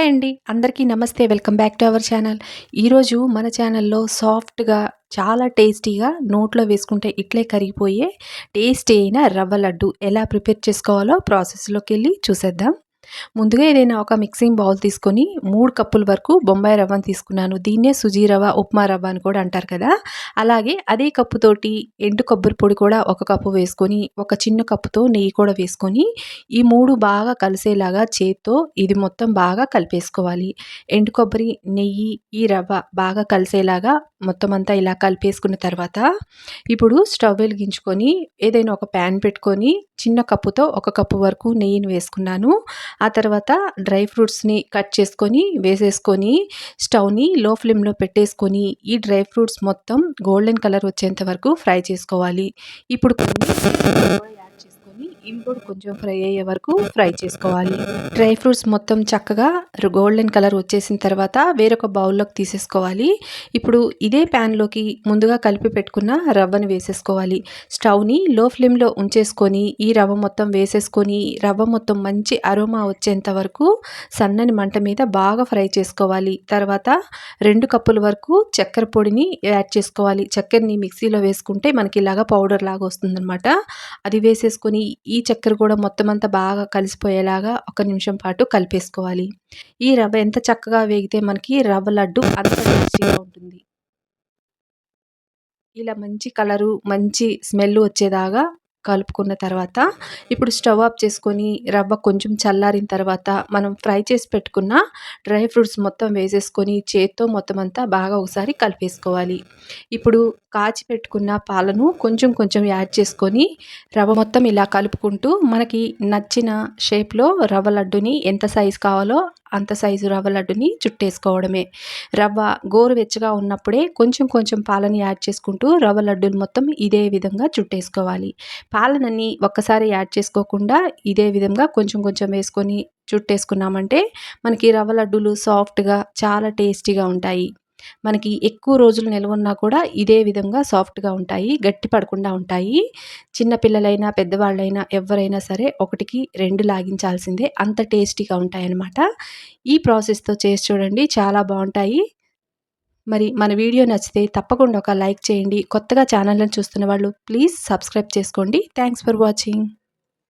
Hi అండి. అందరికీ నమస్తే. Welcome back to our channel. ఈరోజు మన ఛానల్‌లో సాఫ్ట్‌గా చాలా టేస్టీగా నోట్లో వేసుకుంటే ఇట్లే కరిగిపోయే టేస్టీ అయిన రవ్వ లడ్డు ఎలా ప్రిపేర్ చేసుకోవాలో ప్రాసెస్‌లోకెళ్ళి చూసేద్దాం. ముందుగా ఏదైనా ఒక మిక్సింగ్ బౌల్ తీసుకొని 3 కప్పుల వరకు బొంబాయి రవ్వను తీసుకున్నాను. దీన్నే సుజీ రవ్వ, ఉప్మా రవ్వ అని కూడా అంటారు కదా! అలాగే అదే కప్పుతోటి ఎండు కొబ్బరి పొడి కూడా ఒక కప్పు వేసుకొని, ఒక చిన్న కప్పుతో నెయ్యి కూడా వేసుకొని, ఈ 3 బాగా కలిసేలాగా చేత్తో ఇది మొత్తం బాగా కలిపేసుకోవాలి. ఎండు కొబ్బరి, నెయ్యి, ఈ రవ్వ బాగా కలిసేలాగా మొత్తం అంతా ఇలా కలిపేసుకున్న తర్వాత, ఇప్పుడు స్టవ్ వెలిగించుకొని ఏదైనా ఒక ప్యాన్ పెట్టుకొని చిన్న కప్పుతో ఒక కప్పు వరకు నెయ్యిని వేసుకున్నాను. ఆ తర్వాత డ్రై ఫ్రూట్స్‌ని కట్ చేసుకొని వేసేసుకొని స్టవ్‌ని లో ఫ్లేమ్‌లో పెట్టేసుకొని ఈ డ్రై ఫ్రూట్స్ మొత్తం గోల్డెన్ కలర్ వచ్చేంత వరకు ఫ్రై చేసుకోవాలి. ఇప్పుడు కొన్ని కూడా యాడ్ చేసుకొని ఇవి కూడా కొంచెం ఫ్రై అయ్యే వరకు ఫ్రై చేసుకోవాలి. డ్రై ఫ్రూట్స్ మొత్తం చక్కగా గోల్డెన్ కలర్ వచ్చేసిన తర్వాత వేరొక బౌల్‌లోకి తీసేసుకోవాలి. ఇప్పుడు ఇదే ప్యాన్‌లోకి ముందుగా కలిపి పెట్టుకున్న రవ్వను వేసేసుకోవాలి. స్టవ్‌ని లో ఫ్లేమ్‌లో ఉంచేసుకొని ఈ రవ్వ మొత్తం వేసేసుకొని రవ్వ మొత్తం మంచి అరోమా వచ్చేంత వరకు సన్నని మంట మీద బాగా ఫ్రై చేసుకోవాలి. తర్వాత 2 కప్పుల వరకు చక్కెర పొడిని యాడ్ చేసుకోవాలి. చక్కెరని మిక్సీలో వేసుకుంటే మనకి ఇలాగా పౌడర్ లాగా వస్తుందనమాట. అది వేసేసుకొని ఈ చక్కెర కూడా మొత్తం అంతా బాగా కలిసిపోయేలాగా ఒక నిమిషం పాటు కలిపేసుకోవాలి. ఈ రవ్వ ఎంత చక్కగా వేగితే మనకి రవ్వ లడ్డు అంత టేస్టీగా ఉంటుంది. ఇలా మంచి కలరు, మంచి స్మెల్ వచ్చేదాకా కలుపుకున్న తర్వాత, ఇప్పుడు స్టవ్ ఆఫ్ చేసుకొని రవ్వ కొంచెం చల్లారిన తర్వాత మనం ఫ్రై చేసి పెట్టుకున్న డ్రై ఫ్రూట్స్ మొత్తం వేసేసుకొని చేత్తో మొత్తం అంతా బాగా ఒకసారి కలిపేసుకోవాలి. ఇప్పుడు కాచి పెట్టుకున్న పాలను కొంచెం కొంచెం యాడ్ చేసుకొని రవ్వ మొత్తం ఇలా కలుపుకుంటూ మనకి నచ్చిన షేప్‌లో రవ్వ లడ్డుని ఎంత సైజు కావాలో అంత సైజు రవ్వ లడ్డుని చుట్టేసుకోవడమే. రవ్వ గోరువెచ్చగా ఉన్నప్పుడే కొంచెం కొంచెం పాలని యాడ్ చేసుకుంటూ రవ్వ లడ్డూలు మొత్తం ఇదే విధంగా చుట్టేసుకోవాలి. పాలనన్నీ ఒక్కసారి యాడ్ చేసుకోకుండా ఇదే విధంగా కొంచెం కొంచెం వేసుకొని చుట్టేసుకున్నామంటే మనకి రవ్వ లడ్డూలు సాఫ్ట్‌గా చాలా టేస్టీగా ఉంటాయి. మనకి ఎక్కువ రోజులు నిల్వున్నా కూడా ఇదే విధంగా సాఫ్ట్‌గా ఉంటాయి. గట్టి పడకుండా ఉంటాయి. చిన్న పిల్లలైనా, పెద్దవాళ్ళైనా ఎవ్వరైనా సరే 1కి 2 లాగించాల్సిందే. అంత టేస్టీగా ఉంటాయన్నమాట. ఈ ప్రాసెస్‌తో చేసి చూడండి చాలా బావుంటాయి. మరి మన వీడియో నచ్చితే తప్పకుండా ఒక లైక్ చేయండి. కొత్తగా ఛానల్‌ని చూస్తున్న వాళ్ళు ప్లీజ్ సబ్స్క్రైబ్ చేసుకోండి. Thanks for watching.